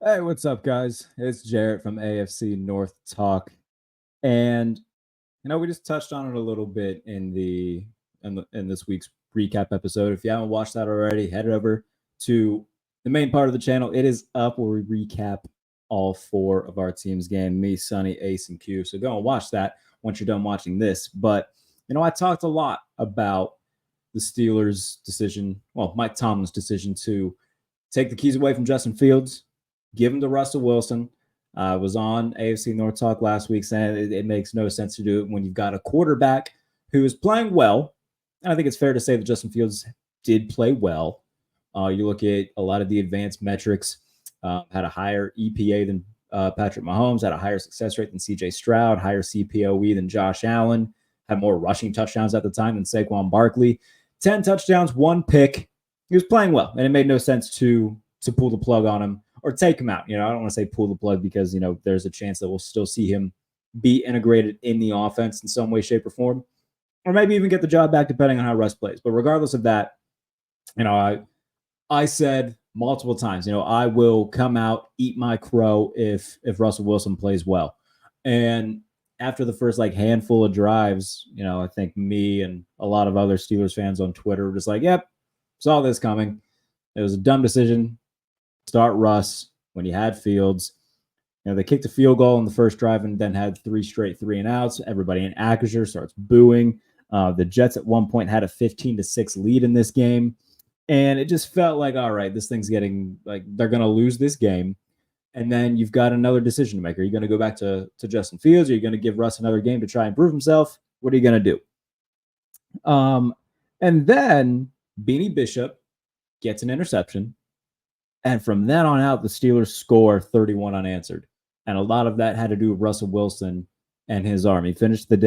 Hey, what's up, guys? It's Jarrett from AFC North Talk, and we just touched on it a little bit in this week's recap episode. If you haven't watched that already, head over to the main part of the channel. It is up where we recap all four of our team's game: me, Sonny, Ace, and Q. So go and watch that once you're done watching this. But I talked a lot about the Steelers' decision, well, Mike Tomlin's decision to take the keys away from Justin Fields, give him to Russell Wilson. Was on AFC North Talk last week saying it makes no sense to do it when you've got a quarterback who is playing well. And I think it's fair to say that Justin Fields did play well. You look at a lot of the advanced metrics, had a higher EPA than Patrick Mahomes, had a higher success rate than CJ Stroud, higher CPOE than Josh Allen, had more rushing touchdowns at the time than Saquon Barkley. 10 touchdowns, 1 pick. He was playing well, and it made no sense to pull the plug on him or take him out. I don't want to say pull the plug because, there's a chance that we'll still see him be integrated in the offense in some way, shape, or form, or maybe even get the job back depending on how Russ plays. But regardless of that, I said multiple times, I will come out, eat my crow if Russell Wilson plays well. And after the first handful of drives, I think me and a lot of other Steelers fans on Twitter were just like, yep, saw this coming. It was a dumb decision. Start Russ when you had Fields. They kicked a field goal in the first drive and then had 3 straight 3-and-outs. Everybody in Acrisure starts booing. The Jets at one point had a 15-6 lead in this game. And it just felt like, all right, this thing's getting like they're going to lose this game. And then you've got another decision to make. Are you going to go back to Justin Fields? Are you going to give Russ another game to try and prove himself? What are you going to do? And then Beanie Bishop gets an interception. And from then on out, the Steelers score 31 unanswered. And a lot of that had to do with Russell Wilson and his arm. He finished the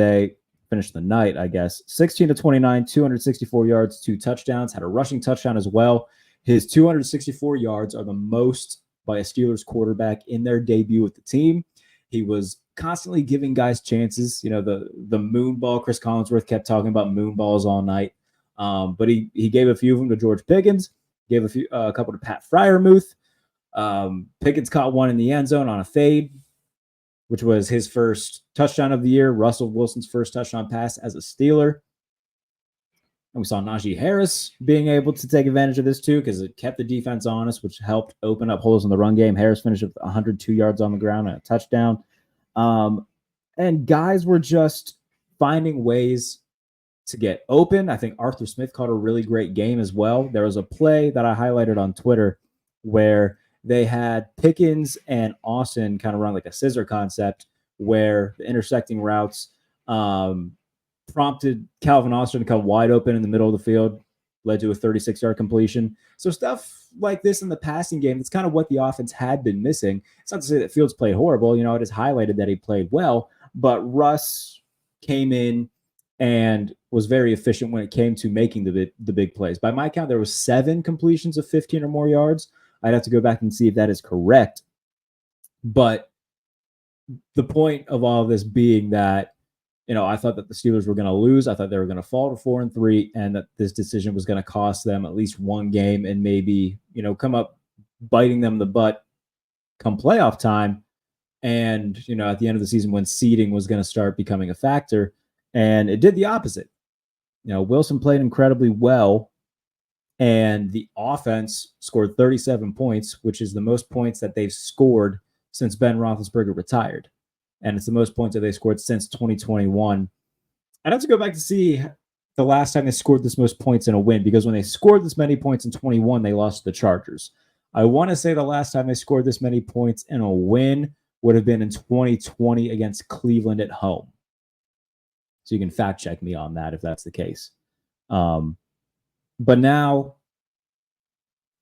night, I guess, 16-29, 264 yards, 2 touchdowns, had a rushing touchdown as well. His 264 yards are the most by a Steelers quarterback in their debut with the team. He was constantly giving guys chances. The moon ball, Chris Collinsworth kept talking about moon balls all night. But he gave a few of them to George Pickens, gave a couple to Pat Freiermuth. Pickens caught one in the end zone on a fade, which was his first touchdown of the year, Russell Wilson's first touchdown pass as a Steeler. And we saw Najee Harris being able to take advantage of this too because it kept the defense honest, which helped open up holes in the run game. Harris finished with 102 yards on the ground and a touchdown. And guys were just finding ways to get open. I think Arthur Smith caught a really great game as well. There was a play that I highlighted on Twitter where they had Pickens and Austin kind of run like a scissor concept where the intersecting routes prompted Calvin Austin to come wide open in the middle of the field, led to a 36-yard completion. So stuff like this in the passing game, that's kind of what the offense had been missing. It's not to say that Fields played horrible. It is highlighted that he played well, but Russ came in and was very efficient when it came to making the big plays. By my count, there was 7 completions of 15 or more yards. I'd have to go back and see if that is correct. But the point of all of this being that, I thought that the Steelers were going to lose. I thought they were going to fall to 4-3, and that this decision was going to cost them at least one game and maybe, come up biting them in the butt come playoff time. And, at the end of the season when seeding was going to start becoming a factor. And it did the opposite. Wilson played incredibly well, and the offense scored 37 points, which is the most points that they've scored since Ben Roethlisberger retired. And it's the most points that they scored since 2021. I'd have to go back to see the last time they scored this most points in a win, because when they scored this many points in 21, they lost to the Chargers. I want to say the last time they scored this many points in a win would have been in 2020 against Cleveland at home. So you can fact check me on that if that's the case. But now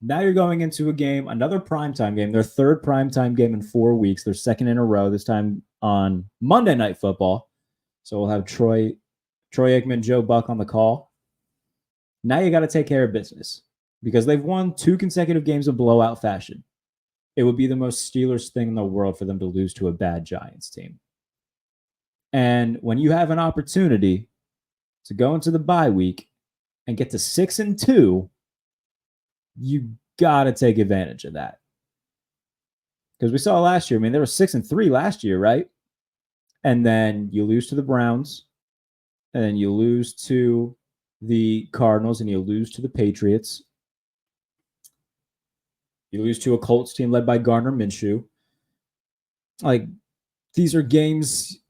you're going into a game, another primetime game, their third primetime game in 4 weeks, their second in a row, this time on Monday Night Football. So we'll have Troy Aikman, Joe Buck on the call. Now you got to take care of business because they've won 2 consecutive games of blowout fashion. It would be the most Steelers thing in the world for them to lose to a bad Giants team. And when you have an opportunity to go into the bye week and get to 6-2, you got to take advantage of that. Because we saw last year, I mean, they were 6-3 last year, right? And then you lose to the Browns, and then you lose to the Cardinals, and you lose to the Patriots. You lose to a Colts team led by Gardner Minshew. Like, these are games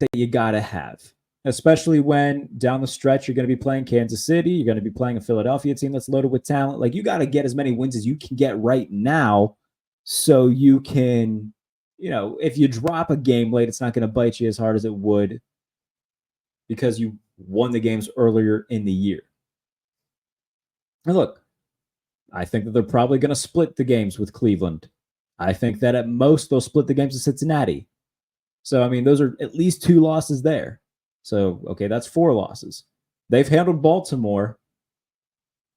that you got to have, especially when down the stretch you're going to be playing Kansas City. You're going to be playing a Philadelphia team that's loaded with talent. Like, you got to get as many wins as you can get right now so you can, if you drop a game late, it's not going to bite you as hard as it would because you won the games earlier in the year. And look, I think that they're probably going to split the games with Cleveland. I think that at most they'll split the games with Cincinnati. So, I mean, those are at least 2 losses there. So, okay, that's 4 losses. They've handled Baltimore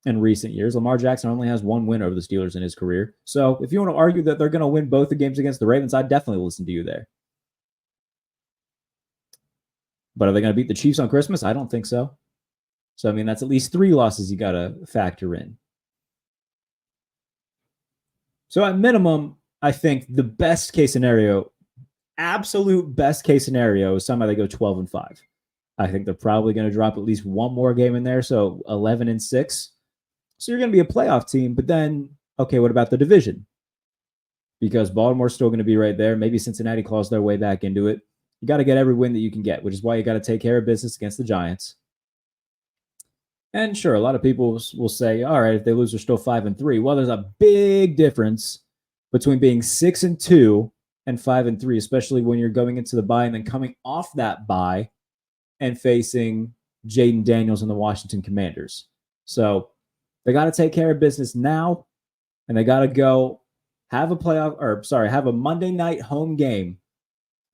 in recent years. Lamar Jackson only has 1 win over the Steelers in his career. So, if you want to argue that they're going to win both the games against the Ravens, I'd definitely listen to you there. But are they going to beat the Chiefs on Christmas? I don't think so. So, I mean, that's at least 3 losses you got to factor in. So, at minimum, I think the best case scenario, absolute best case scenario, is somehow they go 12-5. I think they're probably going to drop at least 1 more game in there, so 11-6. So you're going to be a playoff team, but then, okay, what about the division? Because Baltimore's still going to be right there. Maybe Cincinnati claws their way back into it. You got to get every win that you can get, which is why you got to take care of business against the Giants. And sure, a lot of people will say, all right, if they lose, they're still 5-3. Well, there's a big difference between being 6-2 and 5-3, especially when you're going into the bye and then coming off that bye and facing Jaden Daniels and the Washington Commanders. So they got to take care of business now, and they got to go have a Monday night home game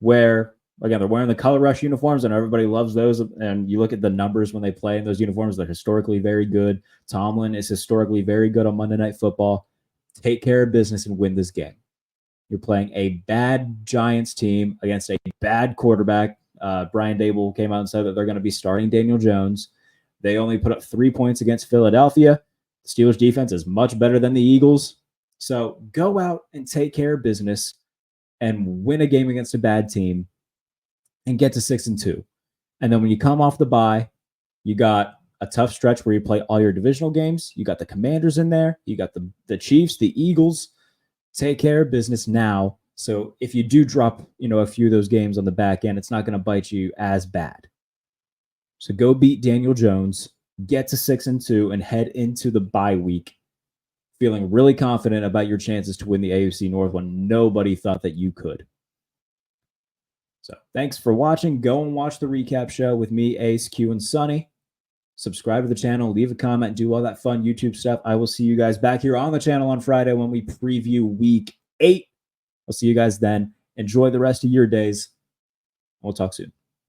where, again, they're wearing the Color Rush uniforms, and everybody loves those. And you look at the numbers when they play in those uniforms, they're historically very good. Tomlin is historically very good on Monday Night Football. Take care of business and win this game. You're playing a bad Giants team against a bad quarterback. Brian Dable came out and said that they're going to be starting Daniel Jones. They only put up 3 points against Philadelphia. The Steelers defense is much better than the Eagles. So go out and take care of business and win a game against a bad team and get to 6-2. And then when you come off the bye, you got a tough stretch where you play all your divisional games. You got the Commanders in there. You got the Chiefs, the Eagles. Take care of business now. So if you do drop, a few of those games on the back end, it's not going to bite you as bad. So go beat Daniel Jones, get to 6-2, and head into the bye week feeling really confident about your chances to win the AFC North when nobody thought that you could. So thanks for watching. Go and watch the recap show with me, Ace, Q, and Sonny. Subscribe to the channel, leave a comment, do all that fun YouTube stuff. I will see you guys back here on the channel on Friday when we preview Week 8. I'll see you guys then. Enjoy the rest of your days. We'll talk soon.